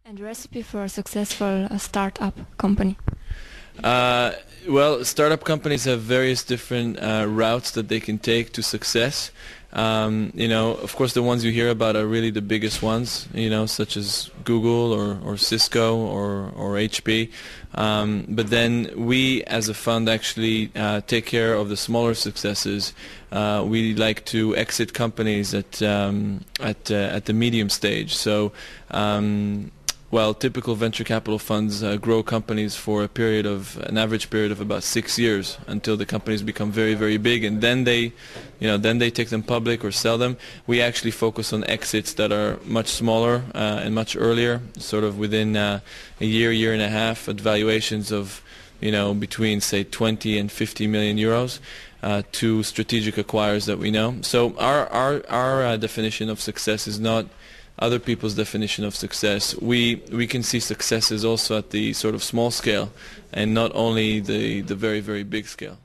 And recipe for a successful startup company? Well, startup companies have various different routes that they can take to success. Of course, the ones you hear about are really the biggest ones, such as Google or Cisco or HP. But then we, as a fund, actually take care of the smaller successes. We like to exit companies at the medium stage. So. Well, typical venture capital funds grow companies for an average period of about 6 years until the companies become very, very big, and then they take them public or sell them. We actually focus on exits that are much smaller and much earlier, sort of within a year and a half, at valuations of between say 20 and 50 million euros. To strategic acquirers that we know. So our definition of success is not other people's definition of success. We can see successes also at the sort of small scale and not only the very, very big scale.